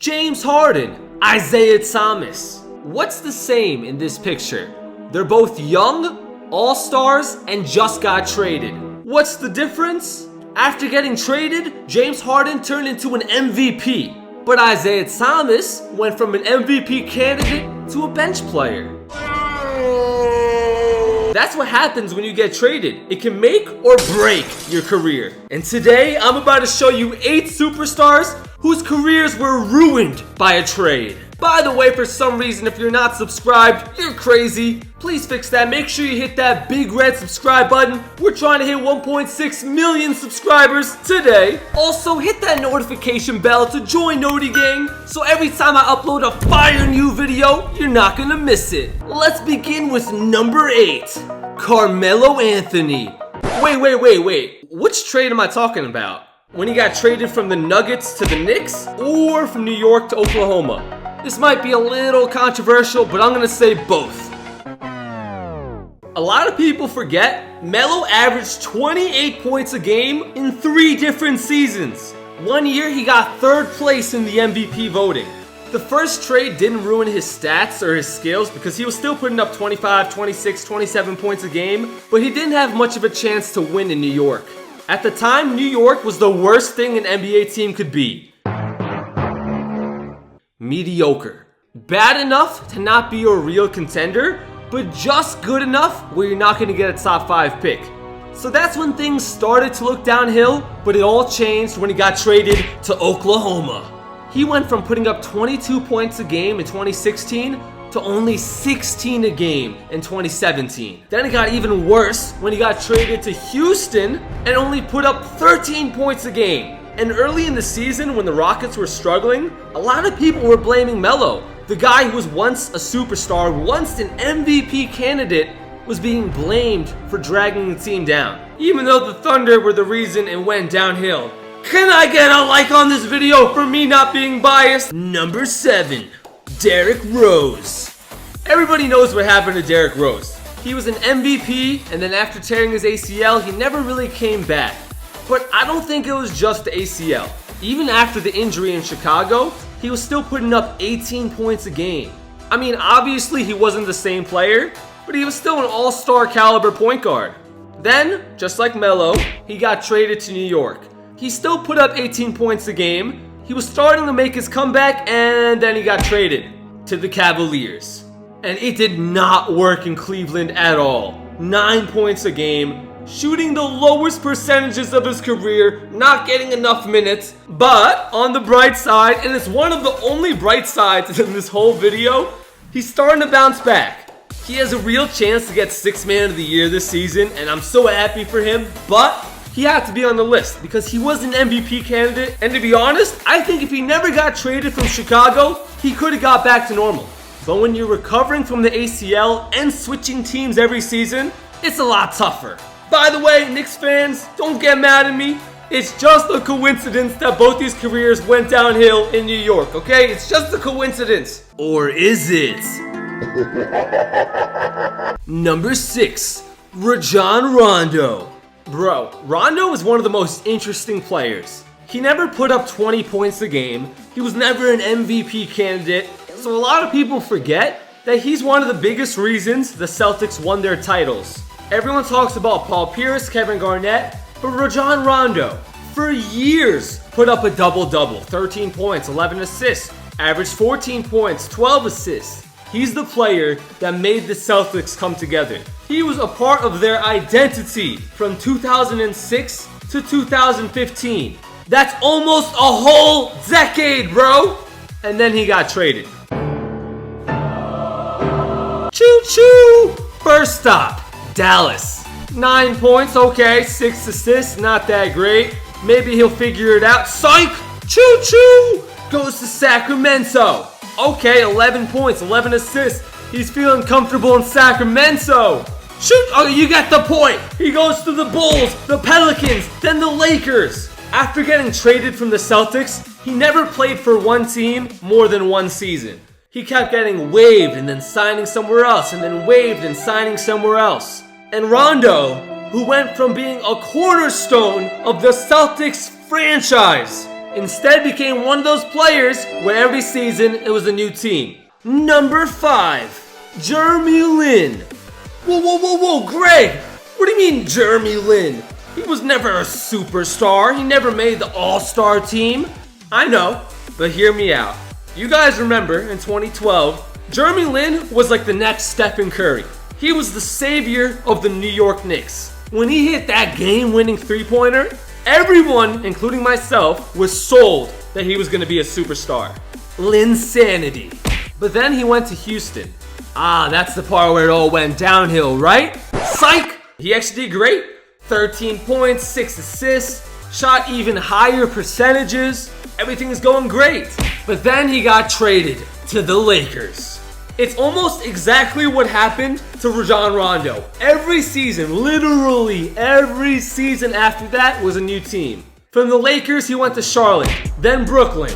James Harden, Isaiah Thomas. What's the same in this picture? They're both young, all-stars, and just got traded. What's the difference? After getting traded, James Harden turned into an MVP. But Isaiah Thomas went from an MVP candidate to a bench player. That's what happens when you get traded. It can make or break your career. And today, I'm about to show you 8 superstars whose careers were ruined by a trade. By the way, for some reason, if you're not subscribed, you're crazy. Please fix that. Make sure you hit that big red subscribe button. We're trying to hit 1.6 million subscribers today. Also, hit that notification bell to join Noti Gang, so every time I upload a fire new video, you're not gonna miss it. Let's begin with number 8, Carmelo Anthony. Wait. Which trade am I talking about? When he got traded from the Nuggets to the Knicks, or from New York to Oklahoma? This might be a little controversial, but I'm gonna say both. A lot of people forget Melo averaged 28 points a game in 3 different seasons. One year he got 3rd place in the MVP voting. The first trade didn't ruin his stats or his skills because he was still putting up 25, 26, 27 points a game, but he didn't have much of a chance to win in New York. At the time, New York was the worst thing an NBA team could be. Mediocre. Bad enough to not be a real contender, but just good enough where you're not going to get a top 5 pick. So that's when things started to look downhill, but it all changed when he got traded to Oklahoma. He went from putting up 22 points a game in 2016 to only 16 a game in 2017. Then it got even worse when he got traded to Houston and only put up 13 points a game. And early in the season, when the Rockets were struggling, a lot of people were blaming Melo. The guy who was once a superstar, once an MVP candidate, was being blamed for dragging the team down. Even though the Thunder were the reason it went downhill. Can I get a like on this video for me not being biased? Number 7, Derrick Rose. Everybody knows what happened to Derrick Rose. He was an MVP, and then after tearing his ACL, he never really came back. But I don't think it was just the ACL. Even after the injury in Chicago, he was still putting up 18 points a game. I mean, obviously he wasn't the same player, but he was still an all-star caliber point guard. Then, just like Melo, he got traded to New York. He still put up 18 points a game. He was starting to make his comeback, and then he got traded to the Cavaliers. And it did not work in Cleveland at all. 9 points a game, shooting the lowest percentages of his career, not getting enough minutes. But on the bright side, and it's one of the only bright sides in this whole video, he's starting to bounce back. He has a real chance to get 6th Man of the Year this season, and I'm so happy for him, but he had to be on the list because he was an MVP candidate. And to be honest, I think if he never got traded from Chicago, he could have got back to normal. But when you're recovering from the ACL and switching teams every season, it's a lot tougher. By the way, Knicks fans, don't get mad at me. It's just a coincidence that both these careers went downhill in New York, okay? It's just a coincidence. Or is it? Number 6, Rajon Rondo. Bro, Rondo is one of the most interesting players. He never put up 20 points a game. He was never an MVP candidate. So a lot of people forget that he's one of the biggest reasons the Celtics won their titles. Everyone talks about Paul Pierce, Kevin Garnett, but Rajon Rondo, for years, put up a double-double. 13 points, 11 assists, averaged 14 points, 12 assists. He's the player that made the Celtics come together. He was a part of their identity from 2006 to 2015. That's almost a whole decade, bro! And then he got traded. Choo-choo! First stop, Dallas. 9 points, okay, 6 assists, not that great. Maybe he'll figure it out. Psych! Choo-choo! Goes to Sacramento. Okay, 11 points, 11 assists. He's feeling comfortable in Sacramento. Shoot! Oh, you got the point. He goes to the Bulls, the Pelicans, then the Lakers. After getting traded from the Celtics, he never played for one team more than one season. He kept getting waived and then signing somewhere else, and then waived and signing somewhere else. And Rondo, who went from being a cornerstone of the Celtics franchise Instead became one of those players where every season it was a new team. Number 5, Jeremy Lin. Whoa, Greg! What do you mean Jeremy Lin? He was never a superstar. He never made the All-Star team. I know, but hear me out. You guys remember in 2012, Jeremy Lin was like the next Stephen Curry. He was the savior of the New York Knicks. When he hit that game-winning three-pointer, everyone, including myself, was sold that he was going to be a superstar. Linsanity. But then he went to Houston. That's the part where it all went downhill, right? Psych! He actually did great. 13 points, 6 assists, shot even higher percentages. Everything's going great. But then he got traded to the Lakers. It's almost exactly what happened to Rajon Rondo. Every season, literally every season after that was a new team. From the Lakers, he went to Charlotte, then Brooklyn,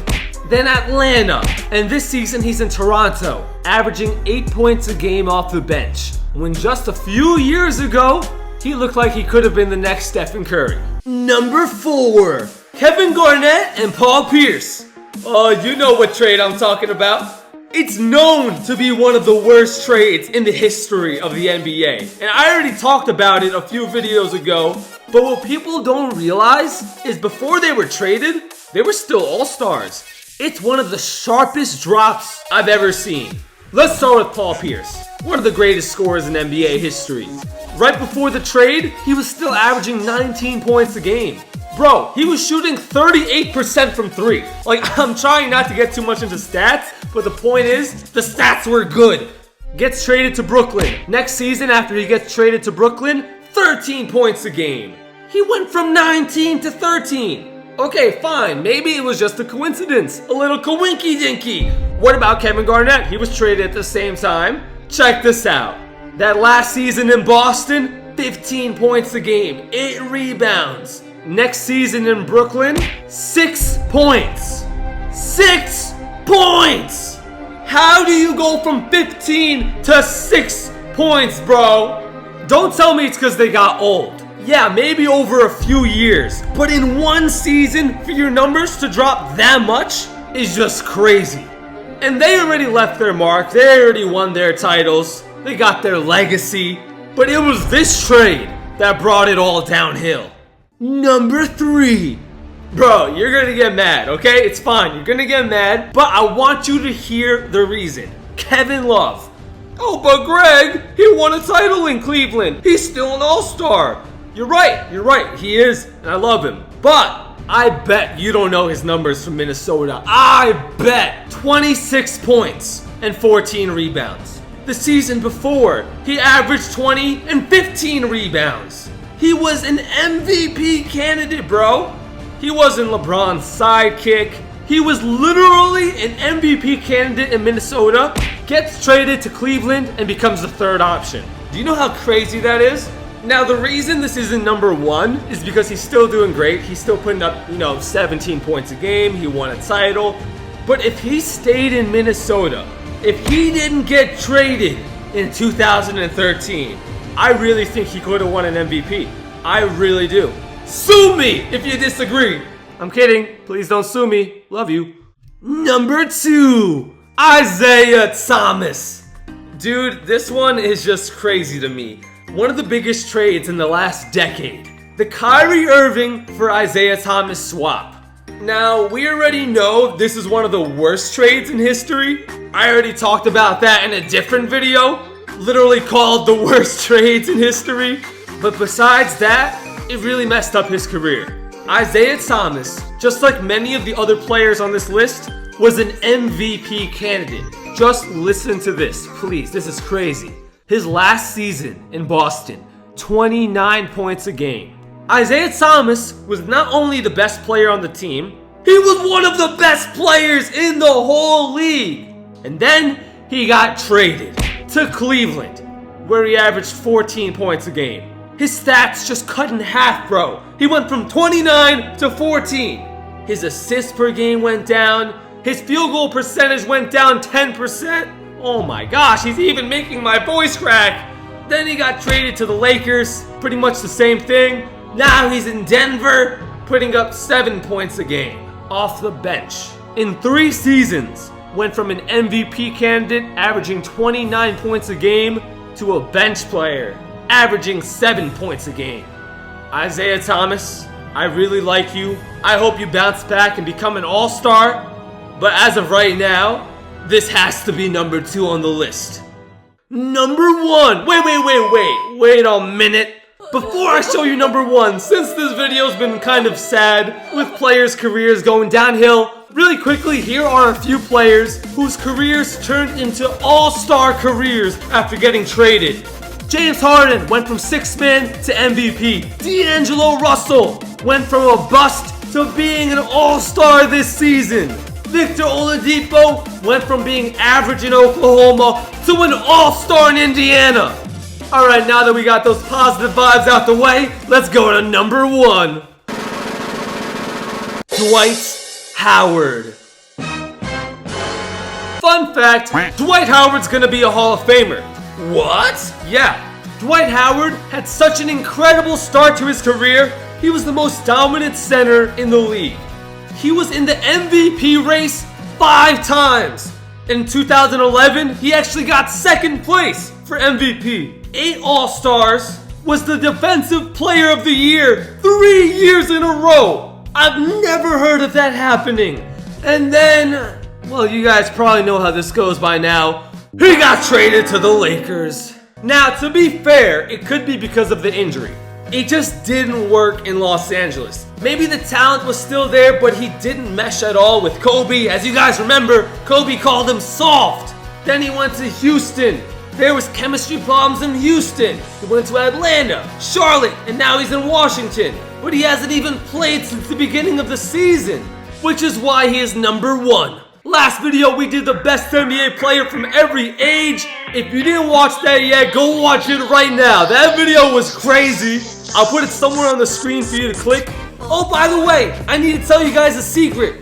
then Atlanta, and this season he's in Toronto, averaging 8 points a game off the bench. When just a few years ago, he looked like he could have been the next Stephen Curry. Number 4, Kevin Garnett and Paul Pierce. You know what trade I'm talking about. It's known to be one of the worst trades in the history of the NBA. And I already talked about it a few videos ago, but what people don't realize is before they were traded, they were still All-Stars. It's one of the sharpest drops I've ever seen. Let's start with Paul Pierce, one of the greatest scorers in NBA history. Right before the trade, he was still averaging 19 points a game. Bro, he was shooting 38% from 3. Like, I'm trying not to get too much into stats, but the point is, the stats were good. Gets traded to Brooklyn. Next season, after he gets traded to Brooklyn, 13 points a game. He went from 19 to 13. Okay, fine, maybe it was just a coincidence. A little coinky-dinky. What about Kevin Garnett? He was traded at the same time. Check this out. That last season in Boston, 15 points a game, 8 rebounds. Next season in Brooklyn, 6 points. 6 points! How do you go from 15 to 6 points, bro? Don't tell me it's because they got old. Yeah, maybe over a few years. But in one season, for your numbers to drop that much is just crazy. And they already left their mark. They already won their titles. They got their legacy. But it was this trade that brought it all downhill. Number 3. Bro, you're gonna get mad, okay? It's fine, you're gonna get mad, but I want you to hear the reason. Kevin Love. Oh, but Greg, he won a title in Cleveland. He's still an All-Star. You're right, he is, and I love him. But I bet you don't know his numbers from Minnesota. I bet 26 points and 14 rebounds. The season before, he averaged 20 and 15 rebounds. He was an MVP candidate, bro. He wasn't LeBron's sidekick. He was literally an MVP candidate in Minnesota, gets traded to Cleveland, and becomes the third option. Do you know how crazy that is? Now, the reason this isn't number 1 is because he's still doing great. He's still putting up, 17 points a game. He won a title. But if he stayed in Minnesota, if he didn't get traded in 2013, I really think he could have won an MVP. I really do. Sue me if you disagree. I'm kidding. Please don't sue me. Love you. Number 2, Isaiah Thomas. Dude, this one is just crazy to me. One of the biggest trades in the last decade. The Kyrie Irving for Isaiah Thomas swap. Now, we already know this is one of the worst trades in history. I already talked about that in a different video. Literally called the worst trades in history. But besides that, it really messed up his career. Isaiah Thomas, just like many of the other players on this list, was an MVP candidate. Just listen to this, please. This is crazy. His last season in Boston, 29 points a game. Isaiah Thomas was not only the best player on the team, he was one of the best players in the whole league. And then he got traded to Cleveland, where he averaged 14 points a game. His stats just cut in half, bro. He went from 29 to 14. His assists per game went down. His field goal percentage went down 10%. Oh my gosh, he's even making my voice crack. Then he got traded to the Lakers, pretty much the same thing. Now he's in Denver, putting up 7 points a game. off the bench. In 3 seasons, went from an MVP candidate averaging 29 points a game to a bench player averaging 7 points a game. Isaiah Thomas, I really like you. I hope you bounce back and become an all-star. But as of right now, this has to be number 2 on the list. Number 1. Wait a minute. Before I show you number 1, since this video's been kind of sad with players' careers going downhill, really quickly, here are a few players whose careers turned into all-star careers after getting traded. James Harden went from 6th man to MVP. D'Angelo Russell went from a bust to being an all-star this season. Victor Oladipo went from being average in Oklahoma to an all-star in Indiana. Alright, now that we got those positive vibes out the way, let's go to number 1. Dwight Howard. Fun fact, Dwight Howard's gonna be a Hall of Famer. What? Yeah, Dwight Howard had such an incredible start to his career, he was the most dominant center in the league. He was in the MVP race 5 times. In 2011, he actually got 2nd place for MVP. 8 All-Stars, was the Defensive Player of the Year 3 years in a row. I've never heard of that happening. And then, well, you guys probably know how this goes by now. He got traded to the Lakers. Now, to be fair, it could be because of the injury. It just didn't work in Los Angeles. Maybe the talent was still there, but he didn't mesh at all with Kobe. As you guys remember, Kobe called him soft. Then he went to Houston. There was chemistry problems in Houston. He went to Atlanta, Charlotte, and now he's in Washington. But he hasn't even played since the beginning of the season, which is why he is number 1. Last video, we did the best NBA player from every age. If you didn't watch that yet, go watch it right now. That video was crazy. I'll put it somewhere on the screen for you to click. Oh, by the way, I need to tell you guys a secret.